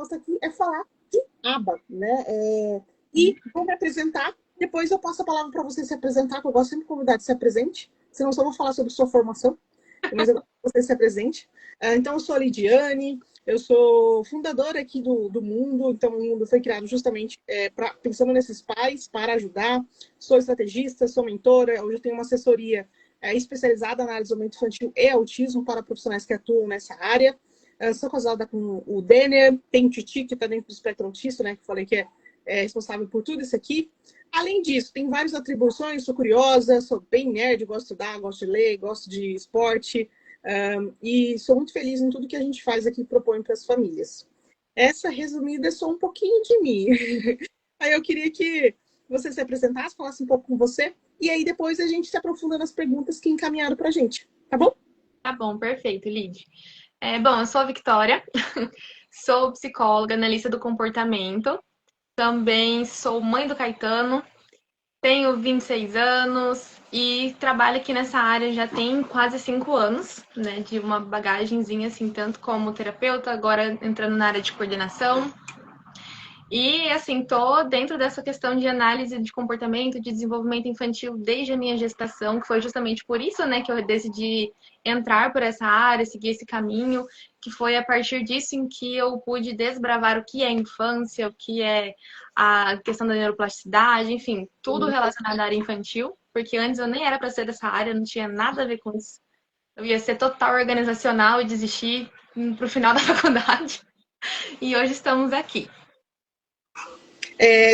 proposta aqui é falar de aba, né? E vou me apresentar, depois eu passo a palavra para você se apresentar, que eu gosto sempre de convidar de se apresente, senão eu só vou falar sobre sua formação, mas eu gosto que você se apresente. Então, eu sou a Lidiane, eu sou fundadora aqui do Mundo, então o Mundo foi criado justamente pensando nesses pais, para ajudar. Sou estrategista, sou mentora, hoje eu tenho uma assessoria especializada na área de desenvolvimento infantil e autismo para profissionais que atuam nessa área. Sou casada com o Denner, tem o Titi, que está dentro do espectro autista, né, que eu falei que é responsável por tudo isso aqui. Além disso, tem várias atribuições, sou curiosa, sou bem nerd, gosto de estudar, gosto de ler, gosto de esporte, e sou muito feliz em tudo que a gente faz aqui e propõe para as famílias. Essa resumida é só um pouquinho de mim. Aí eu queria que você se apresentasse, falasse um pouco com você, e aí depois a gente se aprofunda nas perguntas que encaminharam para a gente, tá bom? Tá bom, perfeito, Lid. Bom, eu sou a Victoria, sou psicóloga, analista do comportamento, também sou mãe do Caetano, tenho 26 anos e trabalho aqui nessa área já tem quase 5 anos, né, de uma bagagenzinha assim, tanto como terapeuta, agora entrando na área de coordenação. E, assim, tô dentro dessa questão de análise de comportamento, de desenvolvimento infantil desde a minha gestação, que foi justamente por isso, né, que eu decidi entrar por essa área, seguir esse caminho, que foi a partir disso em que eu pude desbravar o que é infância, o que é a questão da neuroplasticidade, enfim, tudo relacionado à área infantil, porque antes eu nem era para ser dessa área, não tinha nada a ver com isso. Eu ia ser total organizacional e desistir pro final da faculdade. E hoje estamos aqui.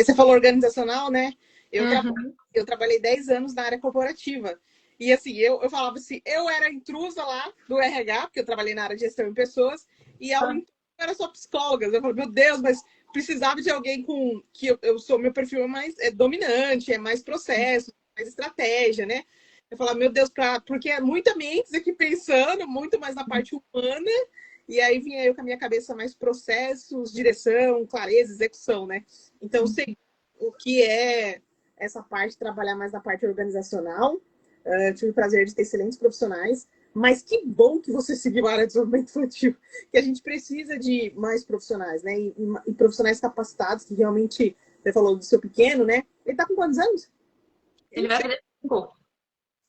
Você falou organizacional, né? Uhum. Eu trabalhei 10 anos na área corporativa. E assim, eu falava assim, eu era intrusa lá do RH, porque eu trabalhei na área de gestão de pessoas, e ao intruso era só psicólogas. Eu falei, meu Deus, mas precisava de alguém com que eu sou, meu perfil é mais dominante, é mais processo, mais estratégia, né? Eu falava, meu Deus, porque é muita mente aqui pensando, muito mais na parte humana, e aí vinha eu com a minha cabeça mais processos, direção, clareza, execução, né? Então, sei o que é essa parte, trabalhar mais na parte organizacional. Tive o prazer de ter excelentes profissionais, mas que bom que você seguiu a área de desenvolvimento infantil, que a gente precisa de mais profissionais, né? E profissionais capacitados, que realmente, você falou do seu pequeno, né? Ele tá com quantos anos? Ele vai fazer 5.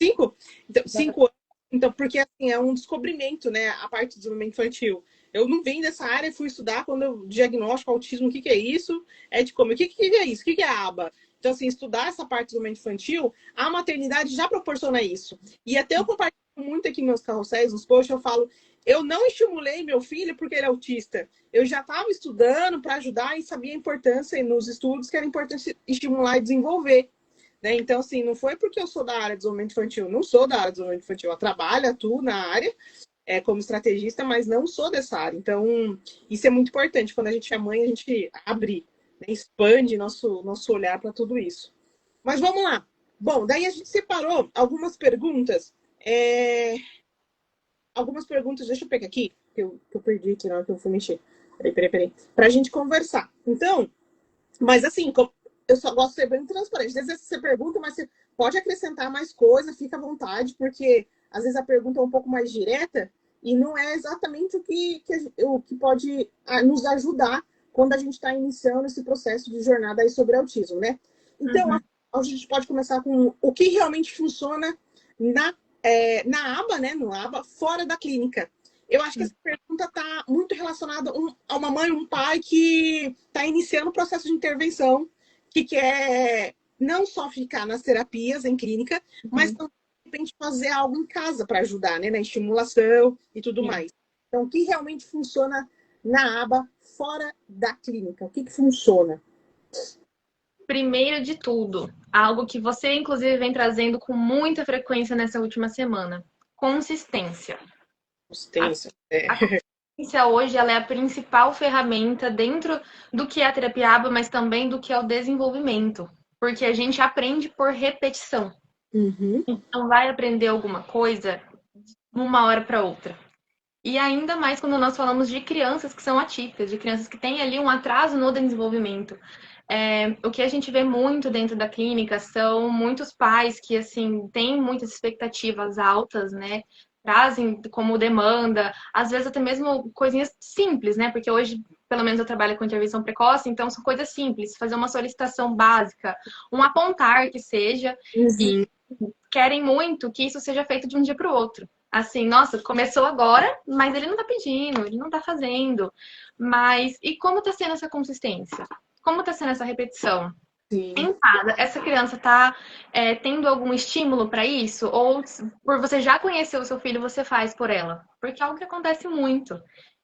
5? Então, 5 anos. Então, porque assim, é um descobrimento, né? A parte do desenvolvimento infantil. Eu não vim dessa área, fui estudar quando eu diagnóstico autismo, o que é isso? É de como, o que é isso? O que é a aba? Então, assim, estudar essa parte do desenvolvimento infantil, a maternidade já proporciona isso. E até eu compartilho muito aqui nos carrosséis, nos posts, eu falo, eu não estimulei meu filho porque ele é autista. Eu já estava estudando para ajudar e sabia a importância nos estudos que era importante estimular e desenvolver. Né? Então, assim, não foi porque eu sou da área de desenvolvimento infantil, não sou da área de desenvolvimento infantil, eu trabalho, atuo na área como estrategista, mas não sou dessa área. Então, isso é muito importante. Quando a gente é mãe, a gente abre, né, expande nosso olhar para tudo isso. Mas vamos lá. Bom, daí a gente separou algumas perguntas. Algumas perguntas, deixa eu pegar aqui, que eu perdi aqui na hora que eu fui mexer. Peraí. Para a gente conversar. Então, mas assim, eu só gosto de ser bem transparente. Às vezes você pergunta, mas você pode acrescentar mais coisa, fica à vontade, porque às vezes a pergunta é um pouco mais direta e não é exatamente o que pode nos ajudar quando a gente está iniciando esse processo de jornada aí sobre autismo, né? Então, a gente pode começar com o que realmente funciona na aba, né? No aba, fora da clínica. Eu acho que essa pergunta está muito relacionada a uma mãe, um pai que está iniciando o processo de intervenção, que quer não só ficar nas terapias em clínica, mas também, de repente, fazer algo em casa para ajudar, né? Na estimulação e tudo mais. Então, o que realmente funciona na aba fora da clínica? O que funciona? Primeiro de tudo, algo que você, inclusive, vem trazendo com muita frequência nessa última semana: consistência. Consistência. A consistência hoje ela é a principal ferramenta dentro do que é a terapia ABA, mas também do que é o desenvolvimento. Porque a gente aprende por repetição. Não vai aprender alguma coisa de uma hora para outra. E ainda mais quando nós falamos de crianças que são atípicas, de crianças que têm ali um atraso no desenvolvimento. O que a gente vê muito dentro da clínica são muitos pais que, assim, têm muitas expectativas altas, né? Trazem como demanda, às vezes até mesmo coisinhas simples, né? Porque hoje pelo menos eu trabalho com intervenção precoce, então são coisas simples, fazer uma solicitação básica, um apontar que seja, e Uhum. querem muito que isso seja feito de um dia para o outro. Assim, nossa, começou agora, mas ele não tá pedindo, ele não tá fazendo. Mas, e como tá sendo essa consistência? Como tá sendo essa repetição? Sim. Em casa, essa criança tá tendo algum estímulo para isso? Ou por você já conhecer o seu filho, você faz por ela? Porque é algo que acontece muito.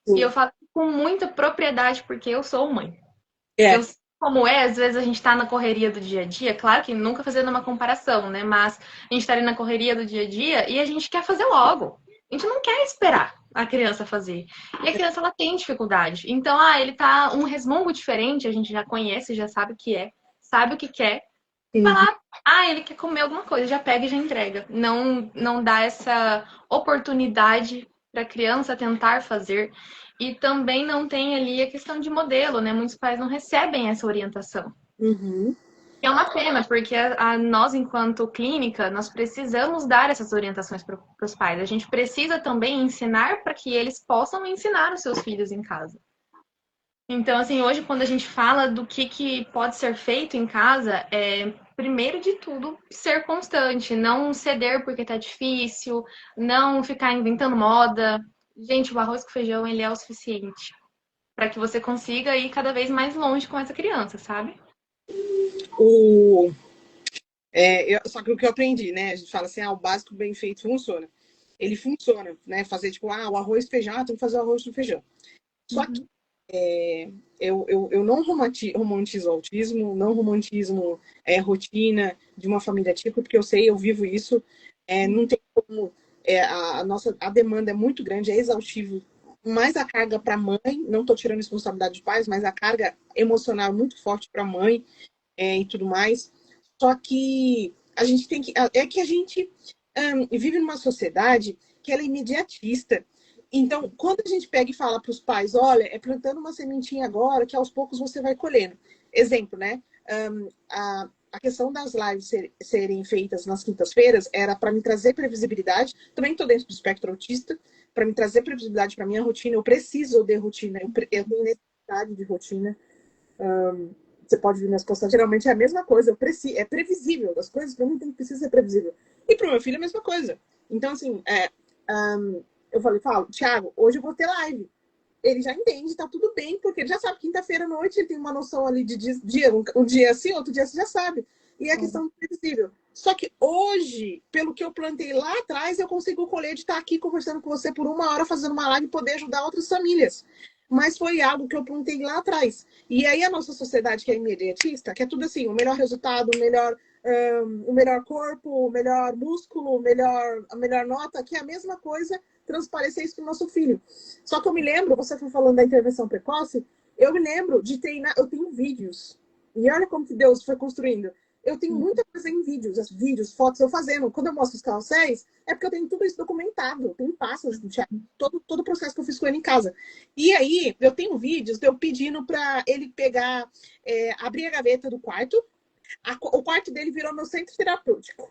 E eu Sim. falo com muita propriedade, porque eu sou mãe. Eu É. sei como é, às vezes a gente tá na correria do dia a dia, claro que nunca fazendo uma comparação, né? Mas a gente tá ali na correria do dia a dia e a gente quer fazer logo. A gente não quer esperar a criança fazer. E a criança, ela tem dificuldade. Então, ele tá um resmungo diferente, a gente já conhece, já sabe o que é, sabe o que quer. Vai Uhum. lá, ele quer comer alguma coisa, já pega e já entrega. Não dá essa oportunidade para a criança tentar fazer. E também não tem ali a questão de modelo, né? Muitos pais não recebem essa orientação. Uhum. É uma pena, porque nós, enquanto clínica, nós precisamos dar essas orientações para os pais. A gente precisa também ensinar para que eles possam ensinar os seus filhos em casa. Então, assim, hoje, quando a gente fala do que pode ser feito em casa, primeiro de tudo, ser constante, não ceder porque tá difícil, não ficar inventando moda. Gente, o arroz com feijão, ele é o suficiente para que você consiga ir cada vez mais longe com essa criança, sabe? O, só que o que eu aprendi, né? A gente fala assim, o básico bem feito funciona. Ele funciona, né? Fazer tipo, o arroz e feijão, tem que fazer o arroz com feijão. Só que Uhum. eu não romantizo o autismo, não romantizo rotina de uma família típica, porque eu sei, eu vivo isso. Não tem como. A demanda é muito grande, é exaustivo. Mais a carga para a mãe, não estou tirando a responsabilidade dos pais, mas a carga emocional é muito forte para a mãe e tudo mais. Só que a gente tem que. É que a gente vive numa sociedade que ela é imediatista. Então, quando a gente pega e fala para os pais, olha, plantando uma sementinha agora, que aos poucos você vai colhendo. Exemplo, né? A questão das lives serem feitas nas quintas-feiras era para me trazer previsibilidade. Também estou dentro do espectro autista, para me trazer previsibilidade para minha rotina. Eu preciso de rotina, eu tenho necessidade de rotina. Você pode ver nas postagens, geralmente é a mesma coisa. É previsível. As coisas para mim precisa ser previsível. E para o meu filho é a mesma coisa. Então, assim, eu falo, Thiago, hoje eu vou ter live. Ele já entende, tá tudo bem, porque ele já sabe, quinta-feira à noite ele tem uma noção ali de dia, um dia assim, outro dia você já sabe. E é a questão previsível. Só que hoje, pelo que eu plantei lá atrás, eu consigo colher de estar aqui conversando com você por 1 hora, fazendo uma live e poder ajudar outras famílias. Mas foi algo que eu plantei lá atrás. E aí a nossa sociedade, que é imediatista, que é tudo assim, o melhor resultado, o melhor corpo, o melhor músculo, a melhor nota, que é a mesma coisa, transparecer isso para o nosso filho. Só que eu me lembro, você foi falando da intervenção precoce, eu me lembro de treinar, eu tenho vídeos. E olha como que Deus foi construindo. Eu tenho muita coisa em vídeos, fotos eu fazendo. Quando eu mostro os carrosséis, é porque eu tenho tudo isso documentado. Tem passos, todo o processo que eu fiz com ele em casa. E aí, eu tenho vídeos de eu pedindo para ele pegar, abrir a gaveta do quarto. O quarto dele virou meu centro terapêutico.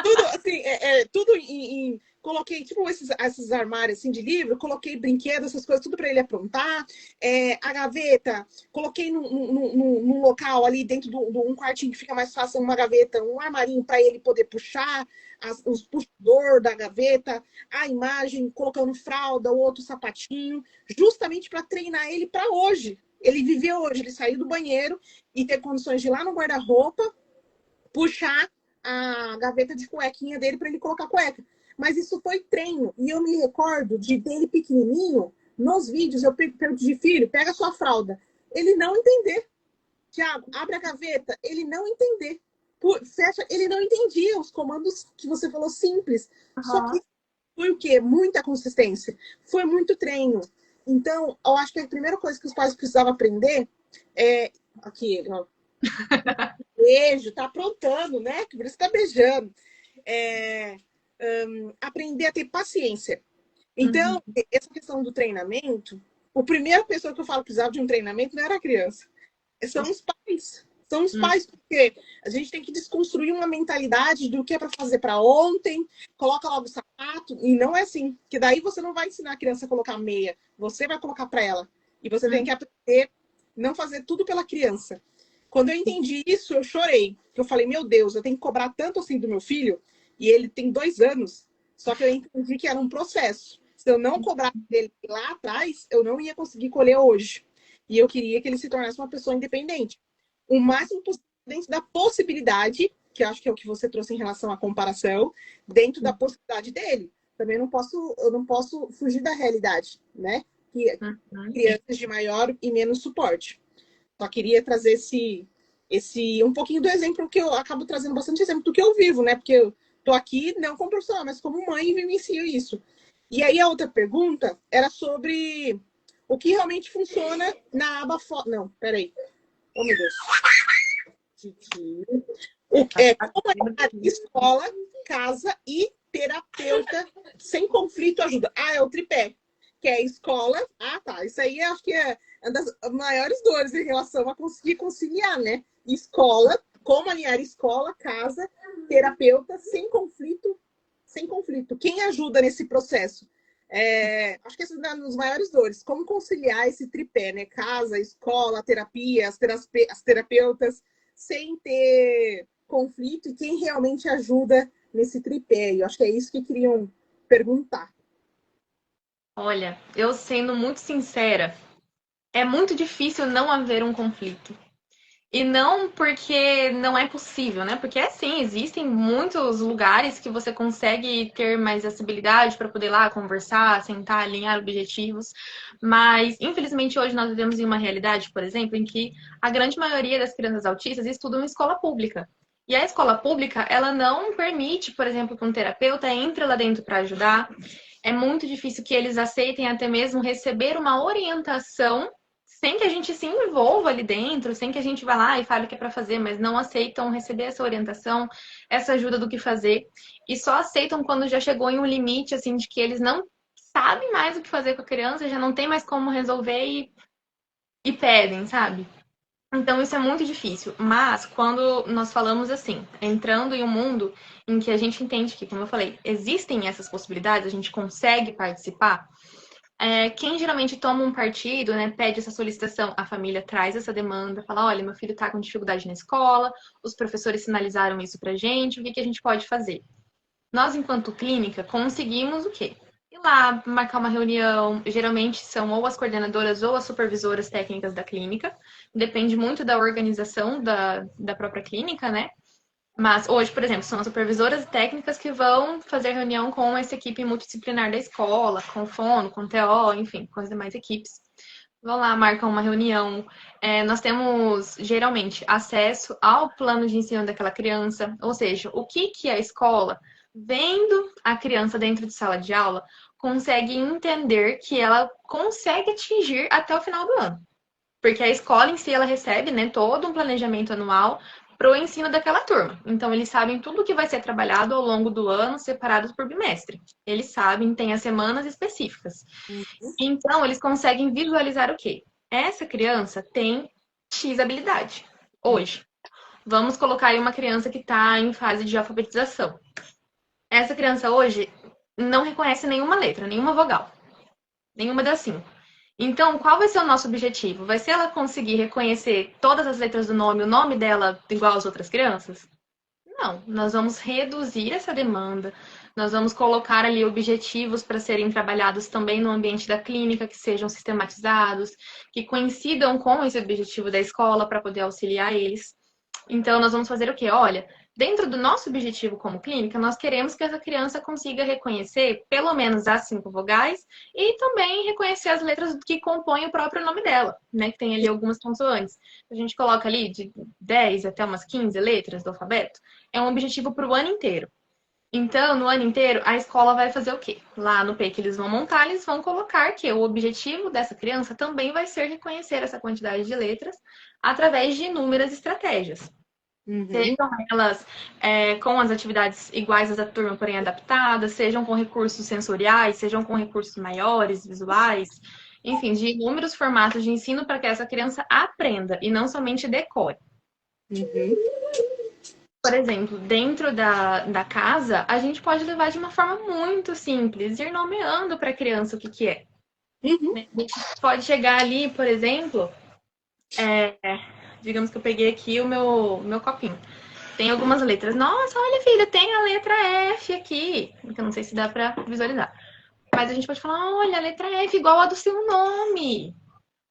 Tudo, assim, tudo coloquei, tipo, esses armários, assim, de livro, coloquei brinquedos, essas coisas, tudo para ele aprontar. A gaveta, coloquei num local ali, dentro de um quartinho que fica mais fácil, uma gaveta, um armarinho para ele poder puxar, os puxador da gaveta, a imagem, colocando fralda, o outro sapatinho, justamente para treinar ele para hoje. Ele viveu hoje, ele saiu do banheiro e ter condições de ir lá no guarda-roupa, puxar a gaveta de cuequinha dele para ele colocar cueca. Mas isso foi treino. E eu me recordo de dele pequenininho, nos vídeos, eu pergunto de filho, pega sua fralda. Ele não entender. Tiago, abre a gaveta. Ele não entender. Fecha, ele não entendia os comandos que você falou simples. Só que foi o quê? Muita consistência. Foi muito treino. Então, eu acho que a primeira coisa que os pais precisavam aprender é... Aqui, ó. Beijo, tá aprontando, né? Por isso tá beijando. Aprender a ter paciência. Então, essa questão do treinamento, a primeira pessoa que eu falo que precisava de um treinamento não era a criança, são os pais. São os pais, porque a gente tem que desconstruir uma mentalidade do que é para fazer para ontem, coloca logo o sapato, e não é assim. Que daí você não vai ensinar a criança a colocar meia, você vai colocar para ela. E você tem que aprender não fazer tudo pela criança. Quando eu entendi isso, eu chorei. Eu falei, meu Deus, eu tenho que cobrar tanto assim do meu filho, e ele tem 2 anos, só que eu entendi que era um processo. Se eu não cobrar dele lá atrás, eu não ia conseguir colher hoje. E eu queria que ele se tornasse uma pessoa independente. O máximo possível dentro da possibilidade, que eu acho que é o que você trouxe em relação à comparação, dentro da possibilidade dele. Também eu não posso fugir da realidade, né? Que crianças de maior e menos suporte. Só queria trazer um pouquinho do exemplo, que eu acabo trazendo bastante exemplo do que eu vivo, né? Porque eu tô aqui não como profissional, mas como mãe vivencio isso. E aí a outra pergunta era sobre o que realmente funciona na aba... Não, peraí. Oh, meu Deus. Como é escola, casa e terapeuta sem conflito ajuda. Ah, é o tripé. Que é escola. Ah, tá. Isso aí acho que é uma das maiores dores em relação a conseguir conciliar, né? Escola, como alinhar escola, casa, terapeuta sem conflito. Sem conflito. Quem ajuda nesse processo? Acho que esse é um dos maiores dores. Como conciliar esse tripé, né? Casa, escola, terapia, as terapeutas, sem ter conflito, e quem realmente ajuda nesse tripé. Eu acho que é isso que queriam perguntar. Olha, eu sendo muito sincera, é muito difícil não haver um conflito. E não porque não é possível, né? Porque sim, existem muitos lugares que você consegue ter mais acessibilidade para poder ir lá conversar, sentar, alinhar objetivos. Mas, infelizmente, hoje nós vivemos em uma realidade, por exemplo, em que a grande maioria das crianças autistas estudam em escola pública. E a escola pública, ela não permite, por exemplo, que um terapeuta entre lá dentro para ajudar. É muito difícil que eles aceitem até mesmo receber uma orientação sem que a gente se envolva ali dentro, sem que a gente vá lá e fale o que é para fazer, mas não aceitam receber essa orientação, essa ajuda do que fazer, e só aceitam quando já chegou em um limite, assim, de que eles não sabem mais o que fazer com a criança, já não tem mais como resolver e pedem, sabe? Então isso é muito difícil, mas quando nós falamos assim, entrando em um mundo em que a gente entende que, como eu falei, existem essas possibilidades, a gente consegue participar, quem geralmente toma um partido, né, pede essa solicitação, a família traz essa demanda, fala, olha, meu filho está com dificuldade na escola, os professores sinalizaram isso pra gente, o que a gente pode fazer? Nós, enquanto clínica, conseguimos o quê? Ir lá, marcar uma reunião, geralmente são ou as coordenadoras ou as supervisoras técnicas da clínica, depende muito da organização da própria clínica, né? Mas hoje, por exemplo, são as supervisoras técnicas que vão fazer reunião com essa equipe multidisciplinar da escola, com fono, com TO, enfim, com as demais equipes. Vão lá, marcam uma reunião. Nós temos, geralmente, acesso ao plano de ensino daquela criança, ou seja, o que a escola, vendo a criança dentro de sala de aula, consegue entender que ela consegue atingir até o final do ano. Porque a escola em si, ela recebe, né, todo um planejamento anual para o ensino daquela turma. Então, eles sabem tudo o que vai ser trabalhado ao longo do ano, separados por bimestre. Eles sabem, tem as semanas específicas. Então, eles conseguem visualizar o quê? Essa criança tem X habilidade. Hoje, vamos colocar aí uma criança que está em fase de alfabetização. Essa criança hoje não reconhece nenhuma letra, nenhuma vogal. Nenhuma das 5. Então, qual vai ser o nosso objetivo? Vai ser ela conseguir reconhecer todas as letras do nome, o nome dela igual às outras crianças? Não, nós vamos reduzir essa demanda, nós vamos colocar ali objetivos para serem trabalhados também no ambiente da clínica, que sejam sistematizados, que coincidam com esse objetivo da escola para poder auxiliar eles. Então, nós vamos fazer o quê? Olha, dentro do nosso objetivo como clínica, nós queremos que essa criança consiga reconhecer pelo menos as 5 vogais e também reconhecer as letras que compõem o próprio nome dela, né? Que tem ali algumas consoantes. A gente coloca ali de 10 até umas 15 letras do alfabeto. É um objetivo para o ano inteiro. Então, no ano inteiro, a escola vai fazer o quê? Lá no P que eles vão montar, eles vão colocar que o objetivo dessa criança também vai ser reconhecer essa quantidade de letras através de inúmeras estratégias. Sejam elas com as atividades iguais às da turma, porém adaptadas, sejam com recursos sensoriais, sejam com recursos maiores, visuais, enfim, de inúmeros formatos de ensino para que essa criança aprenda e não somente decore. Por exemplo, dentro da casa, a gente pode levar de uma forma muito simples, ir nomeando para a criança o que é. Uhum. Né? A gente pode chegar ali, por exemplo, digamos que eu peguei aqui o meu copinho. Tem algumas letras. Nossa, olha, filha, tem a letra F aqui. Que eu não sei se dá pra visualizar. Mas a gente pode falar, olha, a letra F igual a do seu nome.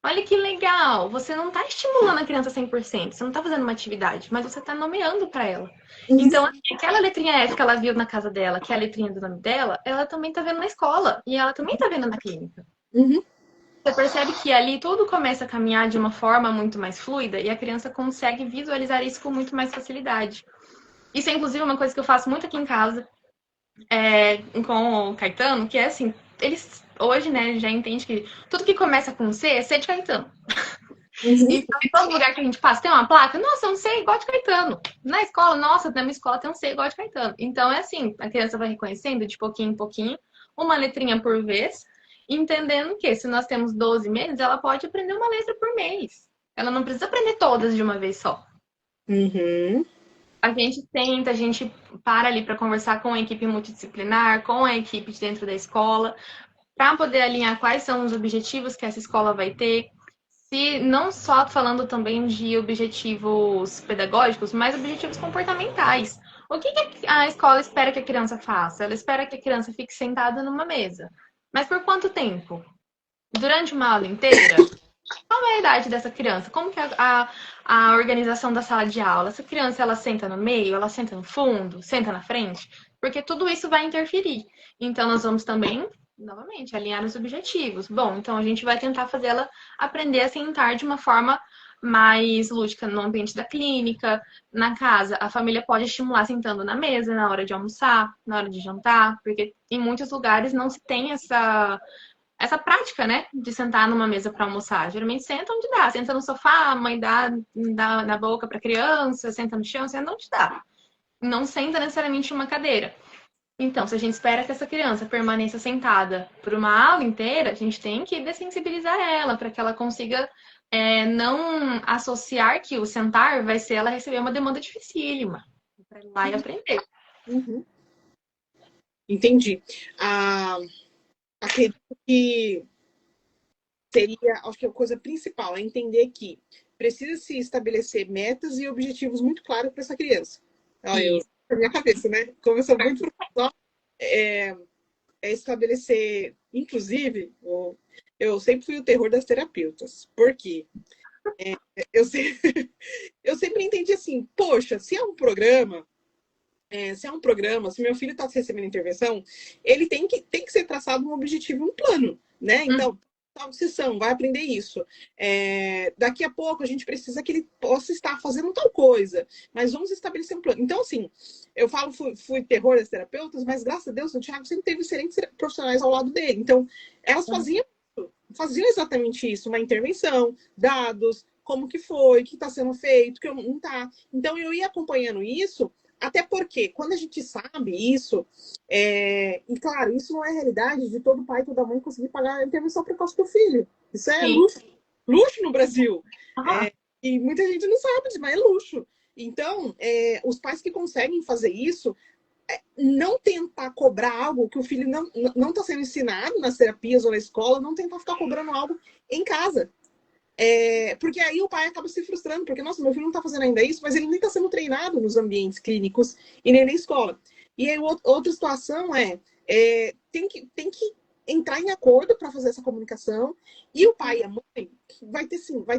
Olha que legal. Você não está estimulando a criança 100%. Você não está fazendo uma atividade, mas você está nomeando para ela. Uhum. Então, assim, aquela letrinha F que ela viu na casa dela, que é a letrinha do nome dela, ela também está vendo na escola. E ela também está vendo na clínica. Uhum. Você percebe que ali tudo começa a caminhar de uma forma muito mais fluida e a criança consegue visualizar isso com muito mais facilidade. Isso é, inclusive, uma coisa que eu faço muito aqui em casa, com o Caetano, que é assim, eles hoje, né, já entende que tudo que começa com C é C de Caetano. Uhum. Então, em todo lugar que a gente passa, tem uma placa, nossa, um C igual de Caetano. Na escola, nossa, na minha escola tem um C igual de Caetano. Então, é assim, a criança vai reconhecendo de pouquinho em pouquinho, uma letrinha por vez, entendendo que se nós temos 12 meses, ela pode aprender uma letra por mês. Ela não precisa aprender todas de uma vez só. Uhum. A gente tenta, a gente para ali para conversar com a equipe multidisciplinar, com a equipe de dentro da escola, para poder alinhar quais são os objetivos que essa escola vai ter. Se não só falando também de objetivos pedagógicos, mas objetivos comportamentais. O que a escola espera que a criança faça? Ela espera que a criança fique sentada numa mesa. Mas por quanto tempo? Durante uma aula inteira? Qual é a idade dessa criança? Como que é a organização da sala de aula? Essa criança, ela senta no meio, ela senta no fundo, senta na frente? Porque tudo isso vai interferir. Então, nós vamos também, novamente, alinhar os objetivos. Bom, então a gente vai tentar fazer ela aprender a sentar de uma forma mais lúdica no ambiente da clínica, na casa. A família pode estimular sentando na mesa, na hora de almoçar, na hora de jantar, porque em muitos lugares não se tem essa prática, né, de sentar numa mesa para almoçar. Geralmente senta onde dá, senta no sofá, a mãe dá na boca para a criança, senta no chão, senta onde dá. Não senta necessariamente em uma cadeira. Então, se a gente espera que essa criança permaneça sentada por uma aula inteira, a gente tem que dessensibilizar ela para que ela consiga não associar que o sentar vai ser ela receber uma demanda dificílima para ir lá e aprender. Uhum. Entendi. Acredito que seria, acho que a coisa principal é entender que precisa se estabelecer metas e objetivos muito claros para essa criança. Olha, eu, na minha cabeça, né? Como eu sou muito professor, é, é estabelecer, inclusive, eu sempre fui o terror das terapeutas. Por quê? Eu sempre, eu sempre entendi assim, poxa, se é um programa, se meu filho está recebendo intervenção, ele tem que ser traçado um objetivo, um plano, né? Então, tal sessão, vai aprender isso. Daqui a pouco a gente precisa que ele possa estar fazendo tal coisa, mas vamos estabelecer um plano. Então, assim, eu falo, fui terror das terapeutas, mas graças a Deus o Thiago sempre teve excelentes profissionais ao lado dele. Então, elas faziam exatamente isso, uma intervenção, dados, como que foi, o que está sendo feito, o que não está. Então, eu ia acompanhando isso, até porque, quando a gente sabe isso, e claro, isso não é a realidade de todo pai e toda mãe conseguir pagar a intervenção precoce do filho. Isso é Sim. luxo, luxo no Brasil. Uhum. E muita gente não sabe, mas é luxo. Então, os pais que conseguem fazer isso, não tentar cobrar algo que o filho não está sendo ensinado nas terapias ou na escola, não tentar ficar cobrando algo em casa. Porque aí o pai acaba se frustrando, porque, nossa, meu filho não está fazendo ainda isso, mas ele nem está sendo treinado nos ambientes clínicos e nem na escola. E aí, outra situação tem que entrar em acordo para fazer essa comunicação, e o pai e a mãe, vai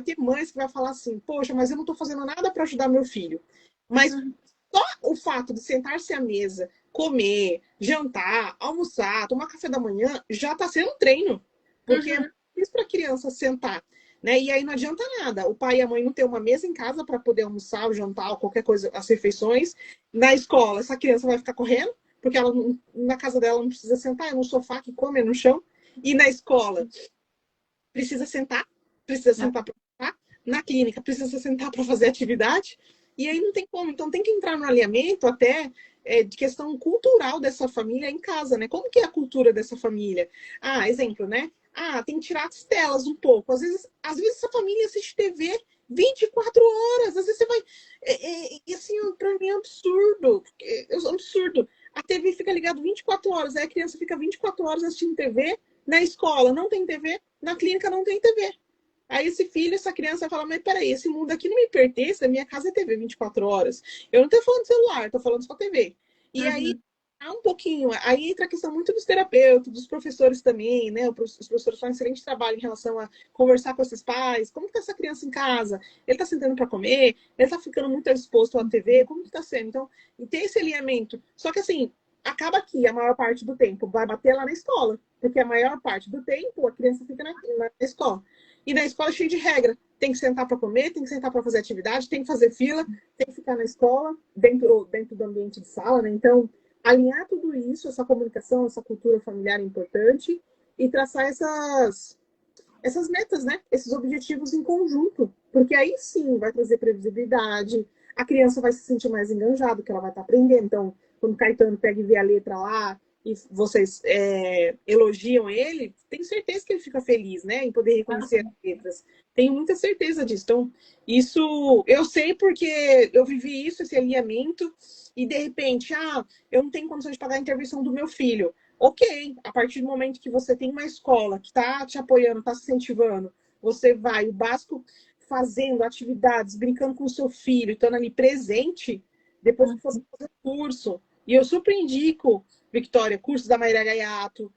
ter mães que vai falar assim, poxa, mas eu não estou fazendo nada para ajudar meu filho. Mas só o fato de sentar-se à mesa, comer, jantar, almoçar, tomar café da manhã, já está sendo um treino. Porque é isso para a criança sentar. Né? E aí não adianta nada. O pai e a mãe não ter uma mesa em casa para poder almoçar, ou jantar, ou qualquer coisa, as refeições. Na escola, essa criança vai ficar correndo, porque ela na casa dela não precisa sentar, é no sofá que come, é no chão. E na escola, precisa sentar para almoçar. Na clínica, precisa sentar para fazer atividade. E aí não tem como. Então tem que entrar no alinhamento até de questão cultural dessa família em casa, né? Como que é a cultura dessa família? Exemplo, né? Tem que tirar as telas um pouco. Às vezes essa família assiste TV 24 horas. Às vezes você vai. E assim, pra mim é absurdo. É um absurdo. a TV fica ligada 24 horas, aí a criança fica 24 horas assistindo TV, na escola não tem TV, na clínica não tem TV. Aí esse filho, essa criança fala, mas peraí, esse mundo aqui não me pertence, a minha casa é TV 24 horas. Eu não tô falando de celular, tô falando só TV. E aí, Uhum. há um pouquinho, aí entra a questão muito dos terapeutas, dos professores também, né? Os professores fazem um excelente trabalho em relação a conversar com esses pais, como que tá essa criança em casa? Ele tá sentando para comer? Ele tá ficando muito exposto à TV? Como que tá sendo? Então, e tem esse alinhamento. Só que assim, acaba aqui a maior parte do tempo, vai bater lá na escola, porque a maior parte do tempo a criança fica na escola. E na escola é cheio de regra. Tem que sentar para comer, tem que sentar para fazer atividade, tem que fazer fila, tem que ficar na escola, dentro do ambiente de sala, né? Então, alinhar tudo isso, essa comunicação, essa cultura familiar é importante e traçar essas metas, né? Esses objetivos em conjunto. Porque aí sim vai trazer previsibilidade, a criança vai se sentir mais enganjada, que ela vai estar aprendendo. Então, quando o Caetano pega e vê a letra lá e vocês elogiam ele, tenho certeza que ele fica feliz, né? Em poder reconhecer as letras. Tenho muita certeza disso. Então, isso eu sei porque eu vivi isso, esse alinhamento, e de repente, eu não tenho condições de pagar a intervenção do meu filho. Ok, a partir do momento que você tem uma escola que está te apoiando, está se incentivando, você vai, o básico, fazendo atividades, brincando com o seu filho, estando ali presente, depois que for fazer curso. E eu super indico, Victoria, cursos da Maíra Gaiato,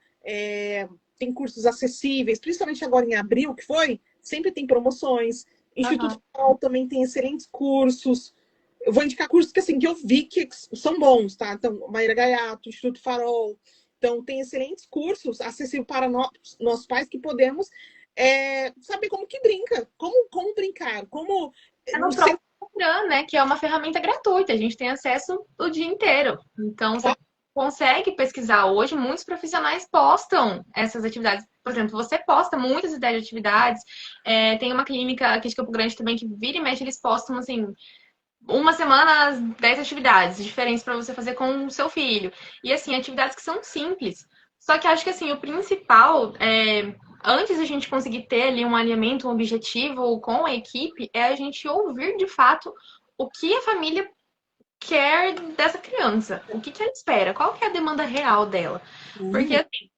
tem cursos acessíveis, principalmente agora em abril, que foi, sempre tem promoções. Instituto Farol também tem excelentes cursos. Eu vou indicar cursos que, assim, que eu vi que são bons, tá? Então, Maíra Gaiato, Instituto Farol. Então, tem excelentes cursos acessíveis para nós pais que podemos saber como que brinca, como brincar, como... É no próprio Instagram, né? Que é uma ferramenta gratuita, a gente tem acesso o dia inteiro. Então, você consegue pesquisar. Hoje, muitos profissionais postam essas atividades. Por exemplo, você posta muitas ideias de atividades. Tem uma clínica aqui de Campo Grande também que vira e mexe, eles postam assim. Uma semana, 10 atividades diferentes para você fazer com o seu filho. E assim, atividades que são simples. Só que acho que assim, o principal antes a gente conseguir ter ali um alinhamento, um objetivo com a equipe, é a gente ouvir de fato o que a família quer dessa criança, o que ela espera, qual que é a demanda real dela. Porque assim,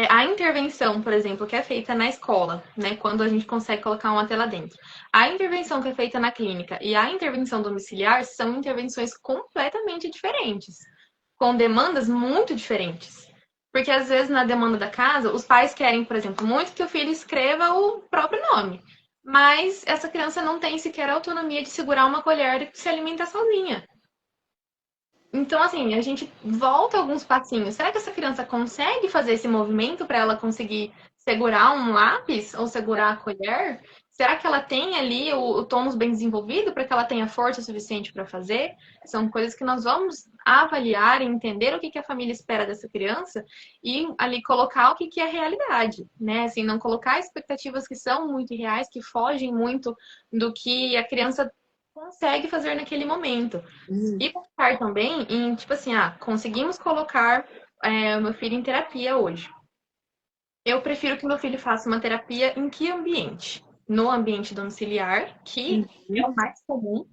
a intervenção, por exemplo, que é feita na escola, né, quando a gente consegue colocar uma tela dentro. A intervenção que é feita na clínica e a intervenção domiciliar são intervenções completamente diferentes, com demandas muito diferentes. Porque às vezes na demanda da casa, os pais querem, por exemplo, muito que o filho escreva o próprio nome. Mas essa criança não tem sequer a autonomia de segurar uma colher e se alimentar sozinha. Então, assim, a gente volta alguns passinhos. Será que essa criança consegue fazer esse movimento para ela conseguir segurar um lápis ou segurar a colher? Será que ela tem ali o tônus bem desenvolvido para que ela tenha força suficiente para fazer? São coisas que nós vamos avaliar, entender o que a família espera dessa criança e ali colocar o que é realidade, né? Assim, não colocar expectativas que são muito irreais, que fogem muito do que a criança consegue fazer naquele momento. E pensar também em, tipo assim, conseguimos colocar o meu filho em terapia hoje. Eu prefiro que meu filho faça uma terapia em que ambiente? No ambiente domiciliar, que é o mais comum,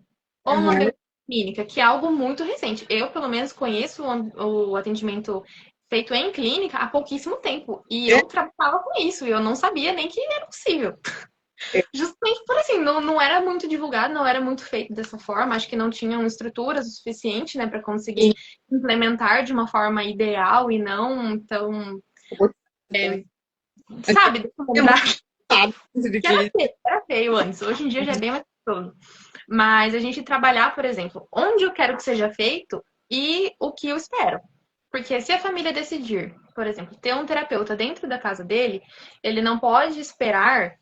ou no ambiente clínica, que é algo muito recente. Eu, pelo menos, conheço o atendimento feito em clínica há pouquíssimo tempo. E eu trabalhava com isso, e eu não sabia nem que era possível. Justamente por assim, não era muito divulgado, não era muito feito dessa forma. Acho que não tinham estruturas o suficiente, né, para conseguir implementar de uma forma ideal e não tão. Sabe, deixa eu lembrar. Era feio antes, hoje em dia já é bem mais gostoso. Mas a gente trabalhar, por exemplo, onde eu quero que seja feito e o que eu espero. Porque se a família decidir, por exemplo, ter um terapeuta dentro da casa dele, ele não pode esperar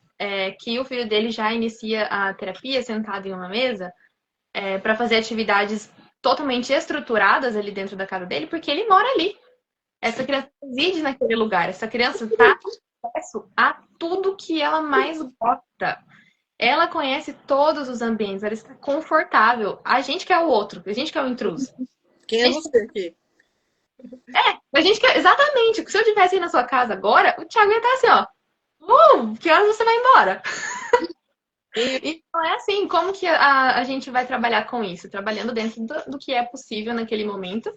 que o filho dele já inicia a terapia sentado em uma mesa para fazer atividades totalmente estruturadas ali dentro da casa dele, porque ele mora ali. Essa criança reside naquele lugar. Essa criança está com acesso a tudo que ela mais gosta. Ela conhece todos os ambientes, ela está confortável. A gente quer o outro, a gente quer o intruso. Quem é você aqui? A gente quer. Exatamente. Se eu estivesse aí na sua casa agora, o Thiago ia estar assim, ó. Que horas você vai embora? Então é assim, como que a gente vai trabalhar com isso? Trabalhando dentro do que é possível naquele momento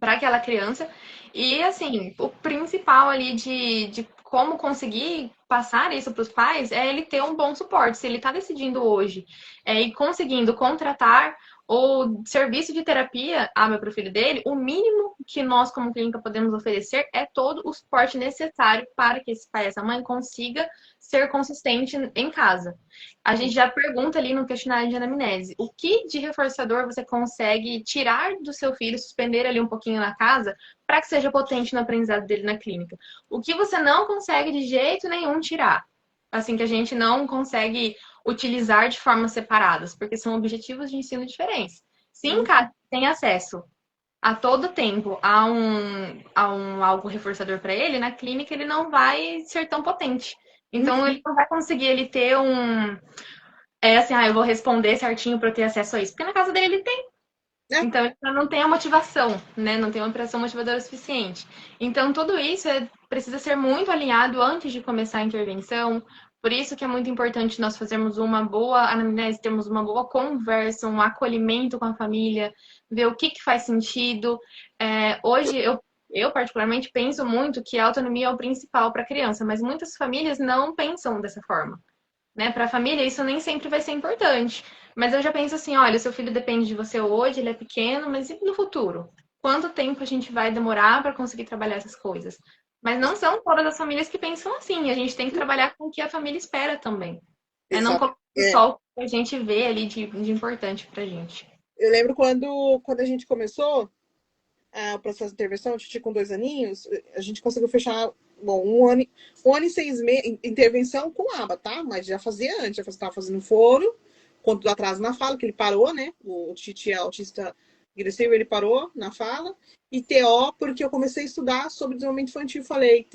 para aquela criança. E, assim, o principal ali de como conseguir passar isso para os pais é ele ter um bom suporte. Se ele está decidindo hoje e conseguindo contratar o serviço de terapia para o filho dele, o mínimo que nós, como clínica, podemos oferecer é todo o suporte necessário para que esse pai e essa mãe consiga ser consistente em casa. A gente já pergunta ali no questionário de anamnese, o que de reforçador você consegue tirar do seu filho, suspender ali um pouquinho na casa, para que seja potente no aprendizado dele na clínica? O que você não consegue de jeito nenhum tirar? Assim, que a gente não consegue utilizar de formas separadas, porque são objetivos de ensino diferentes. Se em casa tem acesso a todo tempo a um algo reforçador para ele, na clínica ele não vai ser tão potente. Então ele não vai conseguir ele ter assim, eu vou responder certinho para eu ter acesso a isso, porque na casa dele ele tem. Então, ele não tem a motivação, né? Não tem uma pressão motivadora suficiente. Então, tudo isso precisa ser muito alinhado antes de começar a intervenção. Por isso que é muito importante nós fazermos uma boa anamnese, termos uma boa conversa, um acolhimento com a família, ver o que faz sentido. Hoje, eu particularmente penso muito que a autonomia é o principal para a criança, mas muitas famílias não pensam dessa forma. Né? Para a família, isso nem sempre vai ser importante. Mas eu já penso assim, olha, seu filho depende de você hoje, ele é pequeno, mas e no futuro? Quanto tempo a gente vai demorar para conseguir trabalhar essas coisas? Mas não são todas as famílias que pensam assim. A gente tem que trabalhar com o que a família espera também. Não colocar só o que a gente vê ali de importante pra gente. Eu lembro quando a gente começou o processo de intervenção, a Titi com 2 aninhos, a gente conseguiu fechar, bom, 1 ano e 6 meses, intervenção com aba, tá? Mas já fazia antes, já estava fazendo foro, quando atraso na fala, que ele parou, né? O Titi é autista agressivo, ele parou na fala. E TO, porque eu comecei a estudar sobre desenvolvimento infantil, falei,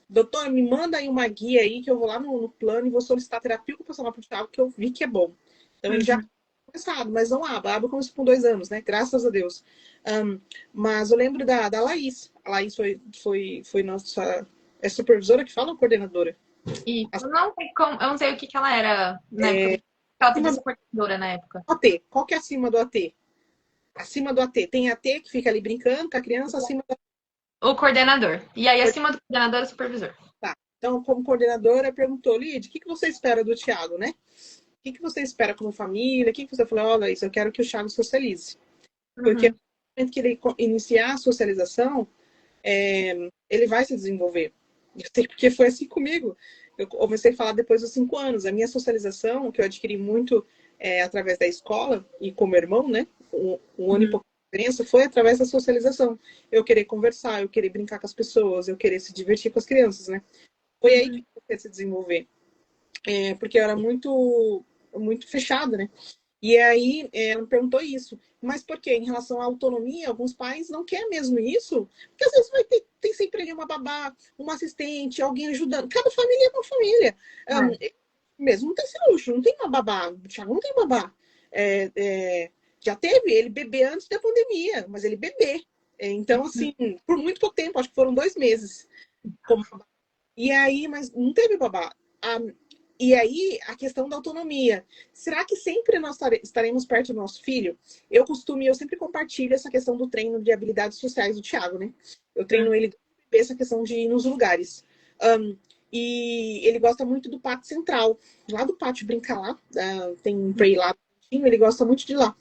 doutora, me manda aí uma guia aí, que eu vou lá no plano e vou solicitar terapia ocupacional para o Thiago, que eu vi que é bom. Então, ele já começado, mas não aba. A aba começou com 2 anos, né? Graças a Deus. Mas eu lembro da Laís. A Laís foi nossa... É supervisora que fala ou coordenadora? E eu não sei o que ela era na época. Ela podia ser coordenadora na época. AT. Qual que é acima do AT? Acima do AT. Tem AT que fica ali brincando com a criança, acima do... O coordenador. E aí, acima do coordenador, é o supervisor. Tá. Então, como coordenadora, perguntou, Lid, o que você espera do Thiago, né? O que você espera como família? O que você falou? Olha, isso, eu quero que o Thiago socialize. Porque no momento que ele iniciar a socialização, ele vai se desenvolver. Eu sei porque foi assim comigo. Eu comecei a falar depois dos 5 anos. A minha socialização, que eu adquiri muito através da escola e com meu irmão, né? Um ano e pouco de diferença, foi através da socialização. Eu querer conversar, eu querer brincar com as pessoas, eu querer se divertir com as crianças, né? Foi aí que eu comecei a se desenvolver. Porque eu era muito fechada, né? E aí ela me perguntou isso. Mas por quê? Em relação à autonomia, alguns pais não querem mesmo isso, porque às vezes tem sempre ali uma babá, uma assistente, alguém ajudando. Cada família é uma família. Mesmo não tem esse luxo, não tem uma babá. O Thiago não tem babá. Já teve ele bebê antes da pandemia, mas ele bebê. Então, assim, por muito pouco tempo, acho que foram 2 meses. E aí, mas não teve babá. E aí, a questão da autonomia. Será que sempre nós estaremos perto do nosso filho? Eu sempre compartilho essa questão do treino de habilidades sociais do Thiago, né? Eu treino ele essa questão de ir nos lugares. E ele gosta muito do pátio central. Lá do pátio, brincar lá. Tem um play lá. Ele gosta muito de ir lá.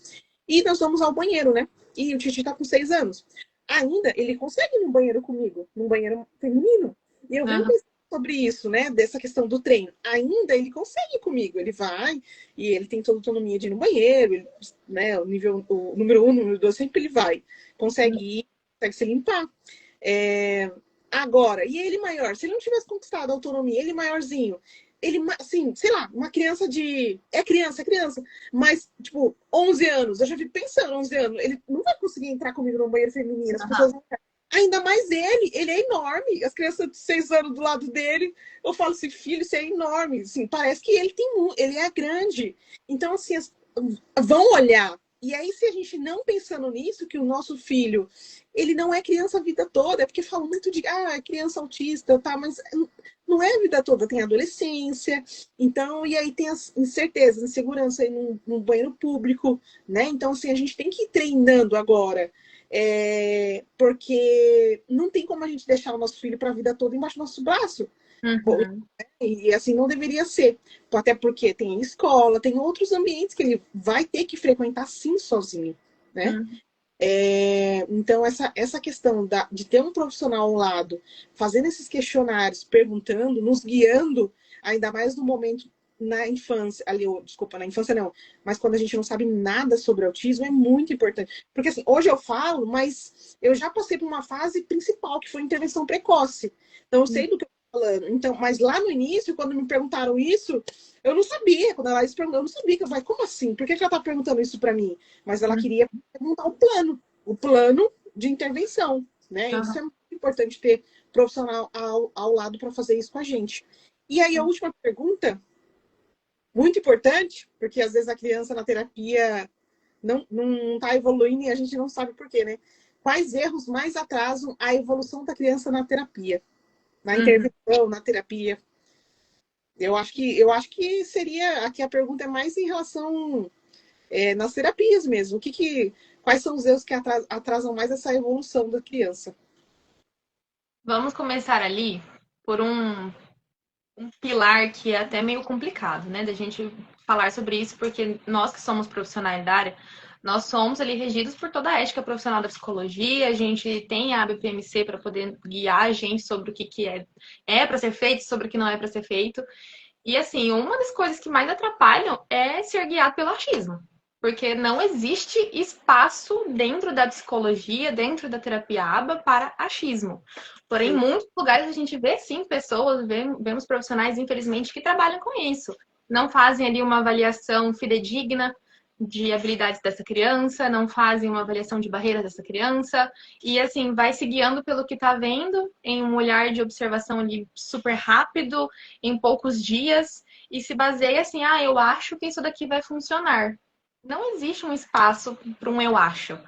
E nós vamos ao banheiro, né? E o Titi tá com 6 anos. Ainda, ele consegue ir no banheiro comigo. Num banheiro feminino. E eu venho pensando sobre isso, né? Dessa questão do treino. Ainda ele consegue comigo. Ele vai e ele tem toda a autonomia de ir no banheiro, ele, né? O número 1, o número 2, sempre ele vai. Consegue ir, consegue se limpar. Agora, e ele maior? Se ele não tivesse conquistado a autonomia, ele maiorzinho, ele, assim, sei lá, uma criança de... É criança, mas, tipo, 11 anos. Eu já fico pensando, 11 anos, ele não vai conseguir entrar comigo no banheiro feminino. As pessoas não... Ainda mais ele é enorme. As crianças de 6 anos do lado dele, eu falo assim, filho, isso é enorme. Assim, parece que ele é grande. Então, assim, vão olhar. E aí, se a gente não pensando nisso, que o nosso filho, ele não é criança a vida toda, é porque falam muito de, é criança autista, tá? Mas não é a vida toda, tem adolescência. Então, e aí tem as incertezas, insegurança aí no banheiro público, né? Então, assim, a gente tem que ir treinando agora. porque não tem como a gente deixar o nosso filho para a vida toda embaixo do nosso braço. Uhum. E assim não deveria ser. Até porque tem escola, tem outros ambientes que ele vai ter que frequentar sim sozinho, né? Uhum. Então, essa questão de ter um profissional ao lado, fazendo esses questionários, perguntando, nos guiando, ainda mais no momento na infância, ali, desculpa, na infância não, mas quando a gente não sabe nada sobre autismo, é muito importante. Porque assim, hoje eu falo, mas eu já passei por uma fase principal, que foi intervenção precoce. Então, eu sei do que eu tô falando. Então, mas lá no início, quando me perguntaram isso, eu não sabia. Quando ela perguntou, eu não sabia. Eu falei, como assim? Por que ela tá perguntando isso para mim? Mas ela queria montar o plano de intervenção, né? Isso é Uhum. muito importante ter profissional ao lado para fazer isso com a gente. E aí a última pergunta, muito importante, porque às vezes a criança na terapia não está evoluindo e a gente não sabe por quê, né? Quais erros mais atrasam a evolução da criança na terapia, na Uhum. intervenção, na terapia? Eu acho que seria aqui a pergunta é mais em relação nas terapias mesmo. Quais são os erros que atrasam mais essa evolução da criança? Vamos começar ali por um pilar que é até meio complicado, né, da gente falar sobre isso, porque nós que somos profissionais da área, nós somos ali regidos por toda a ética profissional da psicologia, a gente tem a ABPMC para poder guiar a gente sobre o que é para ser feito, sobre o que não é para ser feito. E assim, uma das coisas que mais atrapalham é ser guiado pelo achismo. Porque não existe espaço dentro da psicologia, dentro da terapia ABA para achismo. Porém, em Sim. muitos lugares a gente vê sim pessoas, vemos profissionais, infelizmente, que trabalham com isso. Não fazem ali uma avaliação fidedigna de habilidades dessa criança, não fazem uma avaliação de barreiras dessa criança, e assim, vai se guiando pelo que está vendo, em um olhar de observação ali super rápido, em poucos dias, e se baseia assim, eu acho que isso daqui vai funcionar. Não existe um espaço para um eu acho.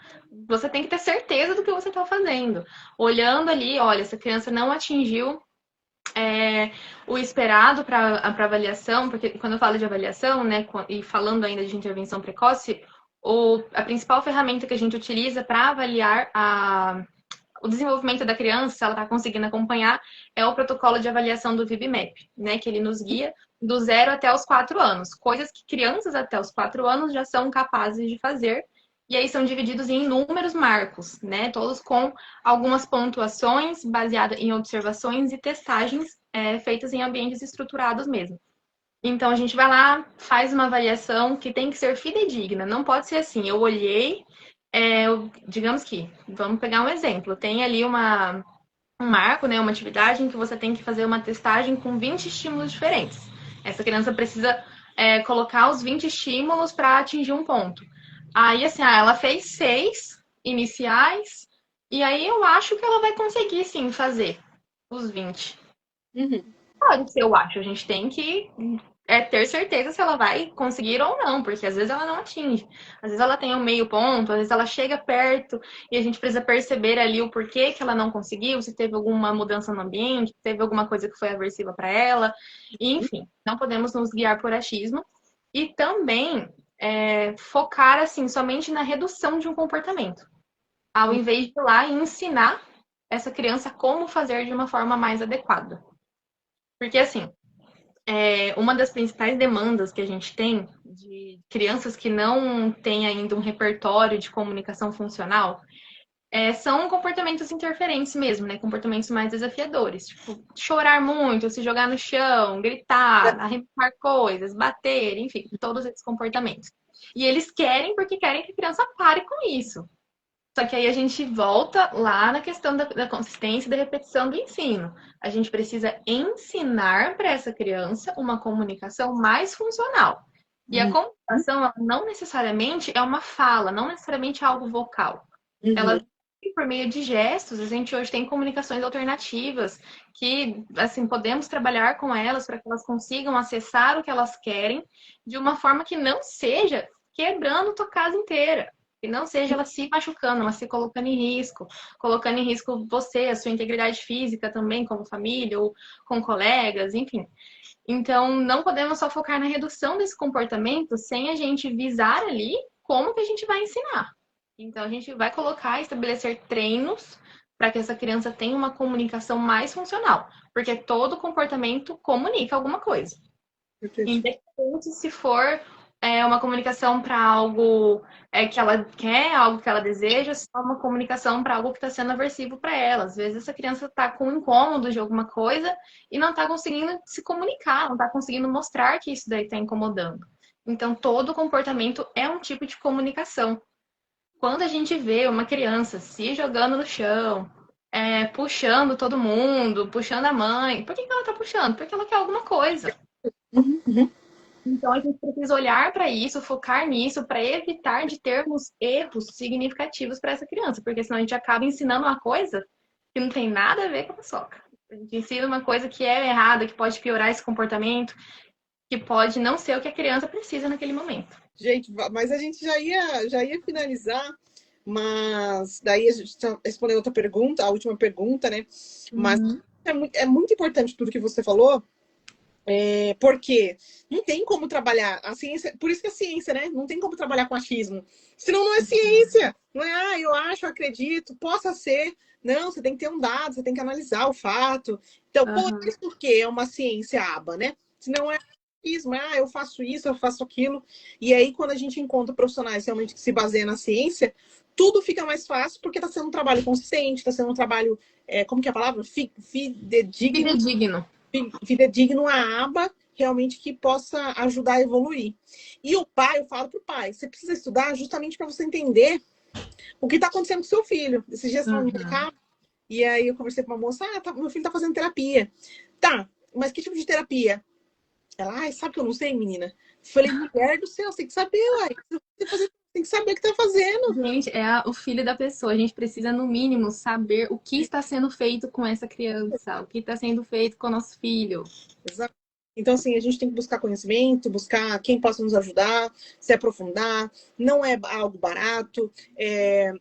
Você tem que ter certeza do que você está fazendo. Olhando ali, olha, essa criança não atingiu o esperado para avaliação, porque quando eu falo de avaliação, né, e falando ainda de intervenção precoce, a principal ferramenta que a gente utiliza para avaliar o desenvolvimento da criança, se ela está conseguindo acompanhar, é o protocolo de avaliação do VIB-MAP, né? Que ele nos guia do 0 até os 4 anos. Coisas que crianças até os 4 anos já são capazes de fazer. E aí são divididos em inúmeros marcos, né? Todos com algumas pontuações baseadas em observações e testagens feitas em ambientes estruturados mesmo. Então a gente vai lá, faz uma avaliação que tem que ser fidedigna. Não pode ser assim, eu olhei, digamos que, vamos pegar um exemplo, tem ali um marco, né, uma atividade em que você tem que fazer uma testagem com 20 estímulos diferentes. Essa criança precisa colocar os 20 estímulos para atingir um ponto. Aí, assim, ela fez 6 iniciais, e aí eu acho que ela vai conseguir, sim, fazer os 20. Uhum. Pode ser, eu acho. A gente tem que ter certeza se ela vai conseguir ou não, porque às vezes ela não atinge. Às vezes ela tem um meio ponto, às vezes ela chega perto e a gente precisa perceber ali o porquê que ela não conseguiu, se teve alguma mudança no ambiente, se teve alguma coisa que foi aversiva para ela. E, enfim, não podemos nos guiar por achismo. E também focar assim somente na redução de um comportamento, ao invés de ir lá e ensinar essa criança como fazer de uma forma mais adequada. Porque assim, uma das principais demandas que a gente tem de crianças que não têm ainda um repertório de comunicação funcional são comportamentos interferentes mesmo, né? Comportamentos mais desafiadores. Tipo, chorar muito, se jogar no chão, gritar, arremessar coisas, bater, enfim, todos esses comportamentos. E eles querem porque querem que a criança pare com isso. Só que aí a gente volta lá na questão da consistência e da repetição do ensino. A gente precisa ensinar para essa criança uma comunicação mais funcional. E a comunicação ela não necessariamente é uma fala, não necessariamente é algo vocal. Ela Uhum. vem por meio de gestos. A gente hoje tem comunicações alternativas que, assim, podemos trabalhar com elas para que elas consigam acessar o que elas querem de uma forma que não seja quebrando tua casa inteira. Que não seja ela se machucando, mas se colocando em risco você, a sua integridade física também, como família ou com colegas, enfim. Então, não podemos só focar na redução desse comportamento sem a gente visar ali como que a gente vai ensinar. Então, a gente vai colocar, estabelecer treinos para que essa criança tenha uma comunicação mais funcional, porque todo comportamento comunica alguma coisa. Perfeito. Independente se for uma comunicação para algo que ela quer, algo que ela deseja, se é uma comunicação para algo que está sendo aversivo para ela. Às vezes essa criança está com incômodo de alguma coisa e não está conseguindo se comunicar, não está conseguindo mostrar que isso daí está incomodando. Então, todo comportamento é um tipo de comunicação. Quando a gente vê uma criança se jogando no chão, puxando todo mundo, puxando a mãe, por que ela está puxando? Porque ela quer alguma coisa. Uhum, uhum. Então, a gente precisa olhar para isso, focar nisso, para evitar de termos erros significativos para essa criança, porque senão a gente acaba ensinando uma coisa que não tem nada a ver com a paçoca. A gente ensina uma coisa que é errada, que pode piorar esse comportamento, que pode não ser o que a criança precisa naquele momento. Gente, mas a gente já ia finalizar, mas daí a gente respondeu outra pergunta, a última pergunta, né? Mas Uhum. é muito importante tudo que você falou, porque não tem como trabalhar a ciência, por isso que é ciência, né? Não tem como trabalhar com achismo. Senão não é ciência. Não é, eu acho, eu acredito, possa ser. Não, você tem que ter um dado, você tem que analisar o fato. Então, por Uhum. isso que é uma ciência aba, né? Se não é achismo, eu faço isso, eu faço aquilo. E aí, quando a gente encontra profissionais realmente que se baseiam na ciência, tudo fica mais fácil porque está sendo um trabalho consistente, está sendo um trabalho, como que é a palavra? Fidedigno, Fidedigno. fidedigno à aba, realmente que possa ajudar a evoluir. E o pai, eu falo para o pai, você precisa estudar justamente para você entender o que está acontecendo com o seu filho. Esses dias estava no Uhum. mercado, e aí eu conversei com uma moça, meu filho está fazendo terapia. Tá, mas que tipo de terapia? Ela, sabe que eu não sei, menina? Falei, mulher do céu, você tem que saber, uai. Tem que saber o que está fazendo. Gente, o filho da pessoa. A gente precisa, no mínimo, saber o que está sendo feito com essa criança, o que está sendo feito com o nosso filho. Exato. Então, assim, a gente tem que buscar conhecimento, buscar quem possa nos ajudar, se aprofundar. Não é algo barato.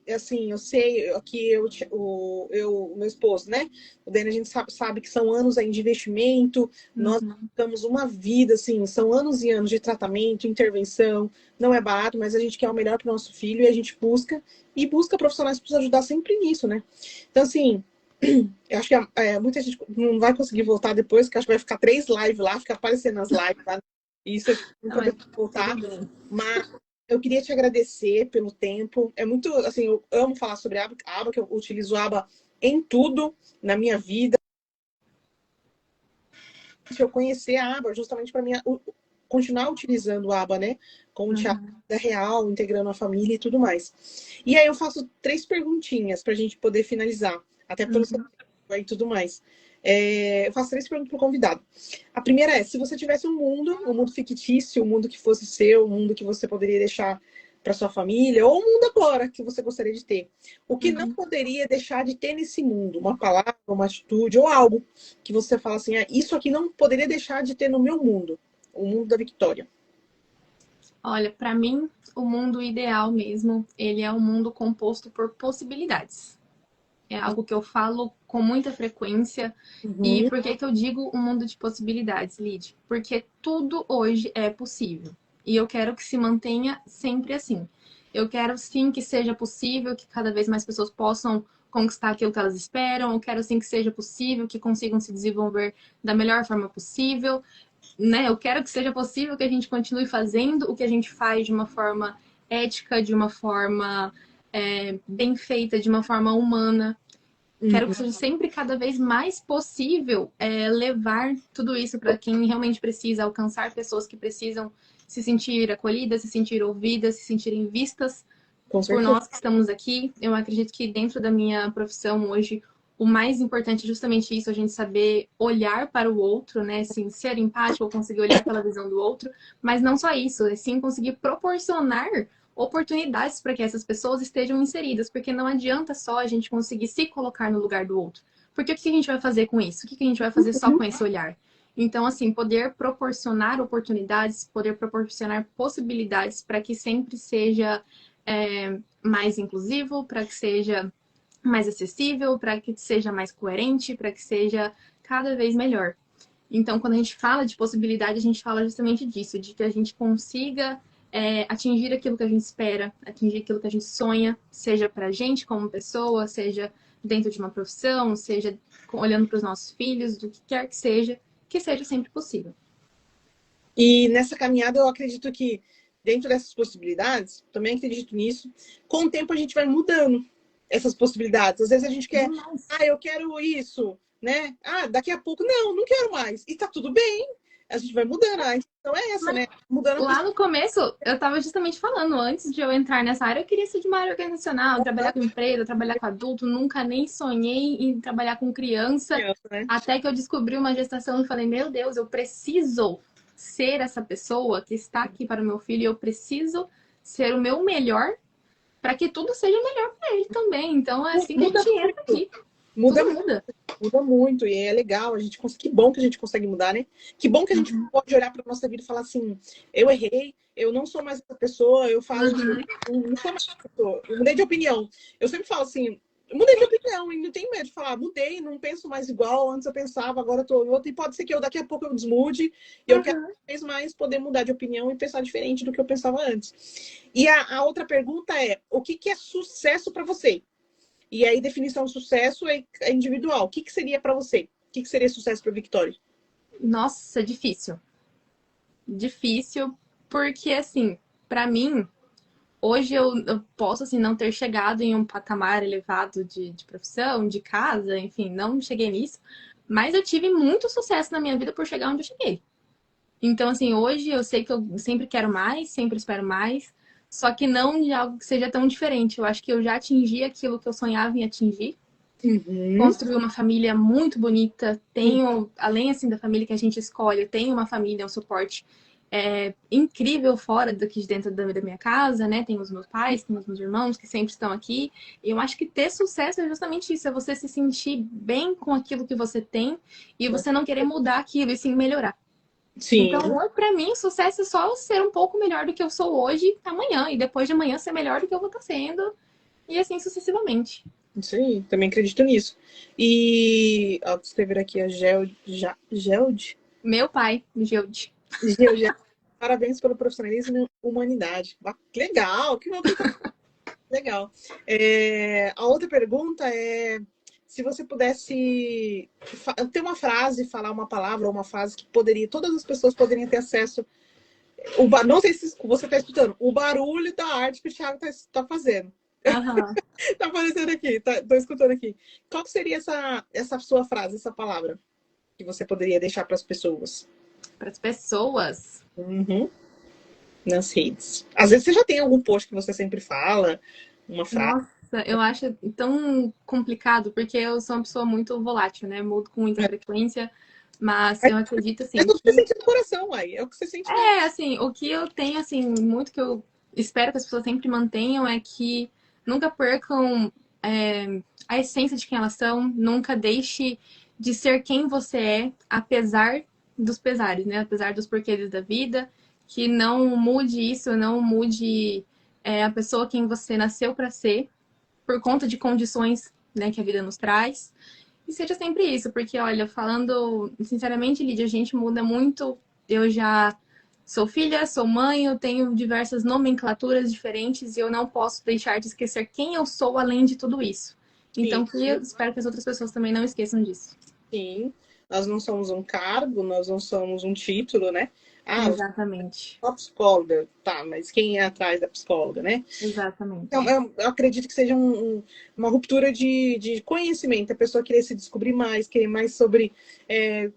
Assim, eu sei que o meu esposo, né? O Dani, a gente sabe que são anos aí de investimento. Nós Uhum. temos uma vida, assim, são anos e anos de tratamento, intervenção. Não é barato, mas a gente quer o melhor para o nosso filho e a gente busca profissionais para nos ajudar sempre nisso, né? Então, assim, eu acho que muita gente não vai conseguir voltar depois, porque acho que vai ficar 3 lives lá, ficar aparecendo nas lives, tá? E isso não Não, mas poder voltar. tudo bem. Mas eu queria te agradecer pelo tempo. É muito, assim, eu amo falar sobre aba, que eu utilizo aba em tudo na minha vida. Eu conhecer a aba justamente para mim continuar utilizando a aba, né? Com o teatro Uhum. da real, integrando a família e tudo mais. E aí eu faço 3 perguntinhas para a gente poder finalizar, até pelo seu Uhum. tempo e tudo mais. Eu faço 3 perguntas para o convidado. A primeira é: se você tivesse um mundo fictício, um mundo que fosse seu, um mundo que você poderia deixar para sua família, ou um mundo agora que você gostaria de ter, o que não Uhum. poderia deixar de ter nesse mundo? Uma palavra, uma atitude ou algo que você fala assim, isso aqui não poderia deixar de ter no meu mundo, o mundo da Victoria. Olha, para mim, o mundo ideal mesmo, ele é um mundo composto por possibilidades. É algo que eu falo com muita frequência. E Uhum, por que que eu digo um mundo de possibilidades, Lid? Porque tudo hoje é possível. E eu quero que se mantenha sempre assim. Eu quero sim que seja possível, que cada vez mais pessoas possam conquistar aquilo que elas esperam. Eu quero sim que seja possível, que consigam se desenvolver da melhor forma possível, né? Eu quero que seja possível que a gente continue fazendo o que a gente faz de uma forma ética, de uma forma bem feita, de uma forma humana. Quero que uhum, seja sempre cada vez mais possível levar tudo isso para quem realmente precisa, alcançar pessoas que precisam se sentir acolhidas, se sentir ouvidas, se sentirem vistas com por certeza. nós que estamos aqui. Eu acredito que dentro da minha profissão hoje, o mais importante é justamente isso, a gente saber olhar para o outro, né? Assim, ser empático, conseguir olhar pela visão do outro, mas não só isso, é sim conseguir proporcionar oportunidades para que essas pessoas estejam inseridas, porque não adianta só a gente conseguir se colocar no lugar do outro. Porque o que a gente vai fazer com isso? O que a gente vai fazer só com esse olhar? Então, assim, poder proporcionar oportunidades, poder proporcionar possibilidades para que sempre seja mais inclusivo, para que seja mais acessível, para que seja mais coerente, para que seja cada vez melhor. Então, quando a gente fala de possibilidade, a gente fala justamente disso, de que a gente consiga atingir aquilo que a gente espera, atingir aquilo que a gente sonha, seja pra gente como pessoa, seja dentro de uma profissão, seja olhando para os nossos filhos, do que seja sempre possível. E nessa caminhada eu acredito que dentro dessas possibilidades, também acredito nisso, com o tempo a gente vai mudando essas possibilidades. Às vezes a gente quer, eu quero isso, né? Daqui a pouco, não quero mais. E tá tudo bem, a gente vai mudando. Então é essa, né? Mudando lá no começo, eu tava justamente falando, antes de eu entrar nessa área, eu queria ser de uma área organizacional, trabalhar com empresa, trabalhar com adulto, nunca nem sonhei em trabalhar com criança, né? Até que eu descobri uma gestação e falei, meu Deus, eu preciso ser essa pessoa que está aqui para o meu filho, e eu preciso ser o meu melhor para que tudo seja melhor para ele também. Então é assim que a gente entra aqui. Muda muito, e é legal, que bom que a gente consegue mudar, né? Que bom que a gente pode olhar para nossa vida e falar assim, eu errei, eu não sou mais essa pessoa, eu falo, não sou mais essa pessoa, eu mudei de opinião. Eu sempre falo assim, eu mudei de opinião, e não tenho medo de falar, mudei, não penso mais igual, antes eu pensava, agora eu tô outra, e pode ser que daqui a pouco eu desmude, e eu quero cada vez mais poder mudar de opinião e pensar diferente do que eu pensava antes. E a outra pergunta é, o que é sucesso para você? E aí, definição de sucesso é individual. O que seria para você? O que seria sucesso para Victoria? Nossa, difícil. Difícil, porque, assim, para mim, hoje eu posso, assim, não ter chegado em um patamar elevado de profissão, de casa, enfim, não cheguei nisso. Mas eu tive muito sucesso na minha vida por chegar onde eu cheguei. Então, assim, hoje eu sei que eu sempre quero mais, sempre espero mais. Só que não de algo que seja tão diferente. Eu acho que eu já atingi aquilo que eu sonhava em atingir. Construí uma família muito bonita. Tenho, além assim da família que a gente escolhe, tenho uma família, um suporte incrível fora daqui de dentro da minha casa, né? Tenho os meus pais, tenho os meus irmãos que sempre estão aqui. E eu acho que ter sucesso é justamente isso, é você se sentir bem com aquilo que você tem e você não querer mudar aquilo e sim melhorar. Sim. Então, hoje, pra mim, sucesso é só ser um pouco melhor do que eu sou hoje, amanhã. E depois de amanhã ser melhor do que eu vou estar sendo. E assim sucessivamente. Isso aí, também acredito nisso. E ó, escrever aqui a Geld. Meu pai, Geld. Parabéns pelo profissionalismo e humanidade. Legal, que legal. A outra pergunta é se você pudesse ter uma frase, falar uma palavra ou uma frase que todas as pessoas poderiam ter acesso. Não sei se você está escutando, o barulho da arte que o Thiago está fazendo. Tá aparecendo aqui, tô escutando aqui. Qual que seria essa sua frase, essa palavra que você poderia deixar para as pessoas? Para as pessoas? Nas redes. Às vezes você já tem algum post que você sempre fala, uma frase. Nossa, eu acho tão complicado, porque eu sou uma pessoa muito volátil, né? Mudo com muita frequência, mas eu acredito assim. É o que você sente no coração, aí. É o que você sente. Assim, o que eu tenho, assim, muito que eu espero que as pessoas sempre mantenham é que nunca percam a essência de quem elas são, nunca deixe de ser quem você é, apesar dos pesares, né? Apesar dos porquês da vida, que não mude isso, não mude a pessoa quem você nasceu para ser, por conta de condições, né, que a vida nos traz. E seja sempre isso, porque, olha, falando sinceramente, Lídia, a gente muda muito. Eu já sou filha, sou mãe, eu tenho diversas nomenclaturas diferentes e eu não posso deixar de esquecer quem eu sou além de tudo isso. Então, eu espero que as outras pessoas também não esqueçam disso. Sim, nós não somos um cargo, nós não somos um título, né? Exatamente. A psicóloga, tá, mas quem é atrás da psicóloga, né? Exatamente. Então, eu acredito que seja uma ruptura de conhecimento, a pessoa querer se descobrir mais, querer mais sobre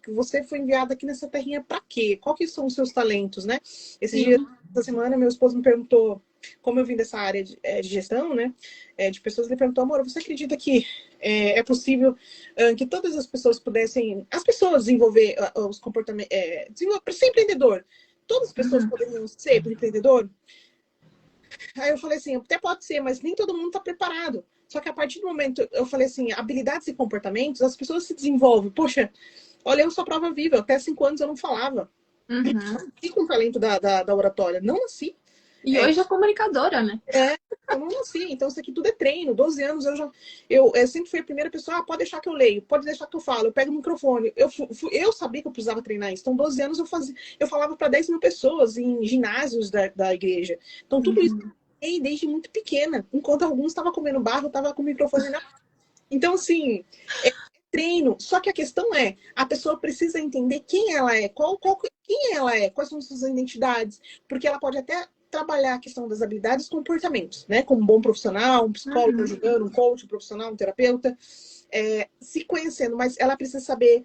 que você foi enviada aqui nessa terrinha para quê? Qual que são os seus talentos, né? Essa semana, meu esposo me perguntou, como eu vim dessa área de gestão, né? De pessoas, ele perguntou, amor, você acredita que é possível que todas as pessoas pudessem, as pessoas desenvolver os comportamentos, para ser empreendedor, todas as pessoas poderiam ser empreendedor? Aí eu falei assim, até pode ser, mas nem todo mundo está preparado. Só que a partir do momento, eu falei assim, habilidades e comportamentos, as pessoas se desenvolvem. Poxa, olha, eu sou prova viva, até 5 anos eu não falava. Nasci com o talento da oratória, não nasci. E hoje é comunicadora, né? Não assim, então isso aqui tudo é treino. 12 anos eu sempre fui a primeira pessoa, pode deixar que eu leio, pode deixar que eu falo, eu pego o microfone. Eu sabia que eu precisava treinar isso. Então, 12 anos eu falava para 10 mil pessoas em ginásios da igreja. Então, tudo isso eu treinei desde muito pequena. Enquanto alguns estavam comendo barro, eu estava com o microfone na. Então, assim, é treino. Só que a questão é, a pessoa precisa entender quem ela é, quem ela é, quais são suas identidades, porque ela pode até trabalhar a questão das habilidades e comportamentos, né? Como um bom profissional, um psicólogo ajudando, um coach, um profissional, um terapeuta, se conhecendo, mas ela precisa saber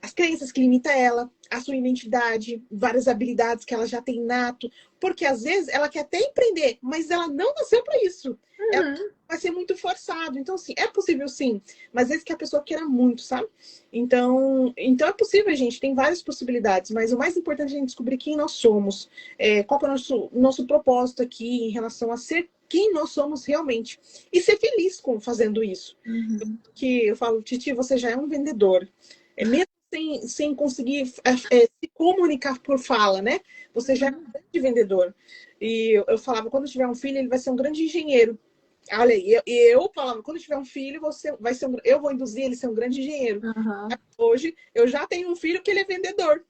as crenças que limita ela, a sua identidade, várias habilidades que ela já tem nato, porque às vezes ela quer até empreender, mas ela não nasceu para isso. Ela vai ser muito forçado. Então, assim, é possível sim, mas às vezes que a pessoa queira muito, sabe? Então é possível, gente, tem várias possibilidades, mas o mais importante é a gente descobrir quem nós somos, qual é o nosso propósito aqui em relação a ser quem nós somos realmente. E ser feliz com fazendo isso. Que eu falo, Titi, você já é um vendedor. Mesmo sem conseguir se comunicar por fala, né? Você já é um grande vendedor. E eu falava, quando tiver um filho, ele vai ser um grande engenheiro. Olha, eu falava, quando tiver um filho, você vai ser eu vou induzir ele a ser um grande engenheiro. Hoje, eu já tenho um filho que ele é vendedor.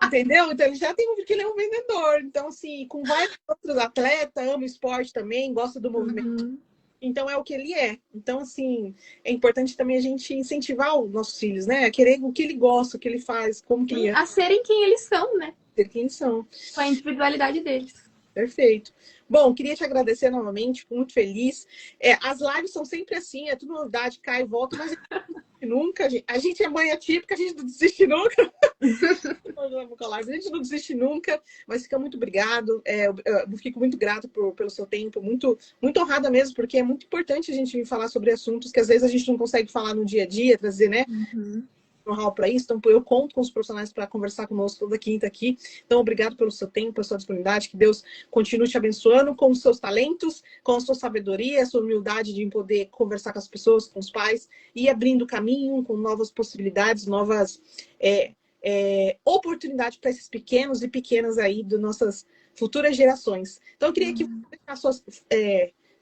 Entendeu? Então, ele já tem um filho que ele é um vendedor. Então, assim, com vários outros atletas, ama esporte também, gosta do movimento. Então, é o que ele é. Então, assim, é importante também a gente incentivar os nossos filhos, né? A querer o que ele gosta, o que ele faz, como que ele é. A serem quem eles são, né? Ser quem são. Com a individualidade deles. Perfeito. Bom, queria te agradecer novamente, fico muito feliz. As lives são sempre assim, é tudo novidade, cai e volta, mas nunca. A gente é mãe atípica, a gente não desiste nunca. A gente não desiste nunca, mas fica muito obrigado. Eu fico muito grato pelo seu tempo, muito, muito honrada mesmo, porque é muito importante a gente vir falar sobre assuntos que às vezes a gente não consegue falar no dia a dia, trazer, né? Know-how para isso. Então, eu conto com os profissionais para conversar conosco toda quinta aqui. Então, obrigado pelo seu tempo, pela sua disponibilidade. Que Deus continue te abençoando com os seus talentos, com a sua sabedoria, a sua humildade de poder conversar com as pessoas, com os pais e abrindo caminho com novas possibilidades, novas oportunidades para esses pequenos e pequenas aí das nossas futuras gerações. Então, eu queria que você deixasse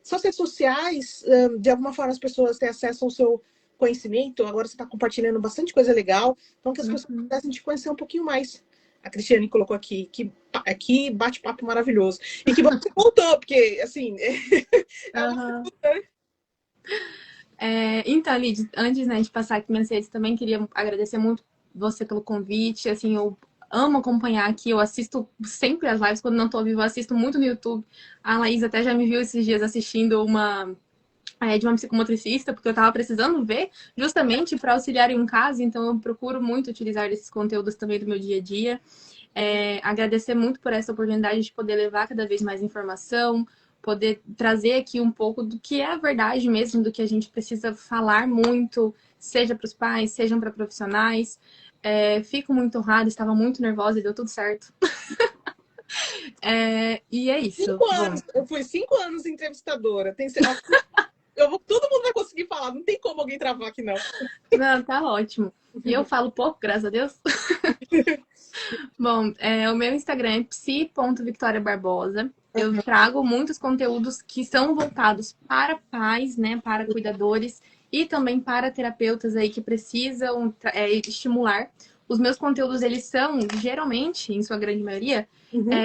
suas redes sociais, de alguma forma as pessoas tenham acesso ao seu conhecimento. Agora você está compartilhando bastante coisa legal, então que as pessoas pudessem te conhecer um pouquinho mais. A Cristiane colocou aqui, que bate-papo maravilhoso. E que você voltou, porque, assim... Então, Lid, antes, né, de passar aqui minhas redes, também queria agradecer muito você pelo convite. Assim, eu amo acompanhar aqui, eu assisto sempre as lives, quando não estou ao vivo, eu assisto muito no YouTube. A Laís até já me viu esses dias assistindo uma de uma psicomotricista, porque eu estava precisando ver justamente para auxiliar em um caso, então eu procuro muito utilizar esses conteúdos também do meu dia a dia. Agradecer muito por essa oportunidade de poder levar cada vez mais informação, poder trazer aqui um pouco do que é a verdade mesmo, do que a gente precisa falar muito, seja para os pais, sejam para profissionais. Fico muito honrada, estava muito nervosa e deu tudo certo. E é isso. 5 anos, eu fui 5 anos entrevistadora. Todo mundo vai conseguir falar, não tem como alguém travar aqui, não. Não, tá ótimo. E eu falo pouco, graças a Deus. Bom, o meu Instagram é psi.victoriabarbosa. Eu trago muitos conteúdos que são voltados para pais, né, para cuidadores e também para terapeutas aí que precisam estimular. Os meus conteúdos, eles são, geralmente, em sua grande maioria,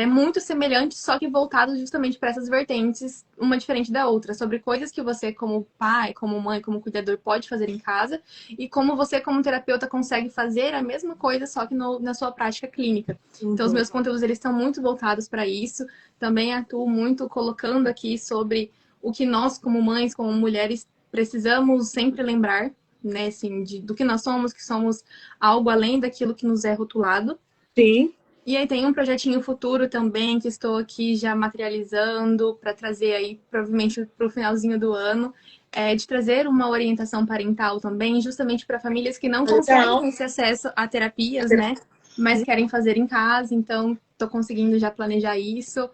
muito semelhantes, só que voltados justamente para essas vertentes, uma diferente da outra, sobre coisas que você, como pai, como mãe, como cuidador, pode fazer em casa e como você, como terapeuta, consegue fazer a mesma coisa, só que na sua prática clínica. Então, os meus conteúdos, eles estão muito voltados para isso. Também atuo muito colocando aqui sobre o que nós, como mães, como mulheres, precisamos sempre lembrar, né, assim, do que nós somos, que somos algo além daquilo que nos é rotulado. Sim. E aí tem um projetinho futuro também que estou aqui já materializando para trazer aí, provavelmente para o finalzinho do ano, de trazer uma orientação parental também, justamente para famílias que não conseguem esse acesso a terapias, né? Mas querem fazer em casa, então estou conseguindo já planejar isso.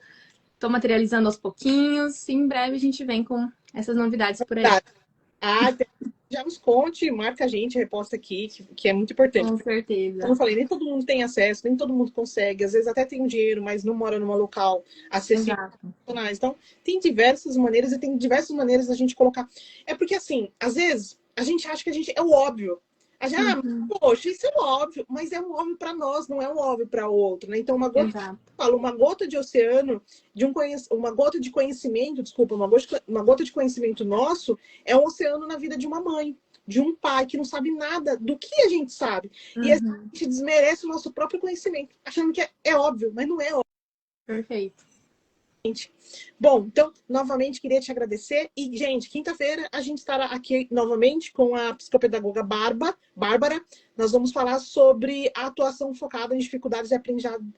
Estou materializando aos pouquinhos e em breve a gente vem com essas novidades por aí. já nos conte, marca a gente, reposta aqui, que é muito importante. Com certeza. Como eu falei, nem todo mundo tem acesso, nem todo mundo consegue. Às vezes até tem dinheiro, mas não mora num local acessível. Exato. Então, tem diversas maneiras e tem diversas maneiras da gente colocar. É porque, assim, às vezes a gente acha que a gente é o óbvio. A gente, poxa, isso é um óbvio, mas é um óbvio para nós, não é um óbvio para o outro, né? Então, uma gota de oceano, uma gota de conhecimento, desculpa, uma gota de conhecimento nosso é um oceano na vida de uma mãe, de um pai que não sabe nada do que a gente sabe. E a gente desmerece o nosso próprio conhecimento, achando que é óbvio, mas não é óbvio. Perfeito. Bom, então, novamente, queria te agradecer. E, gente, quinta-feira a gente estará aqui novamente com a psicopedagoga Bárbara. Nós vamos falar sobre a atuação focada em dificuldades de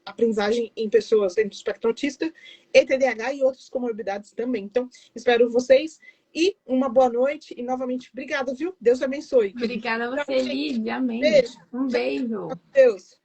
aprendizagem em pessoas dentro do espectro autista, ETDAH e outras comorbidades também. Então, espero vocês e uma boa noite. E, novamente, obrigada, viu? Deus abençoe. Obrigada a você, Lídia. Amém. Beijo. Um beijo. Deus.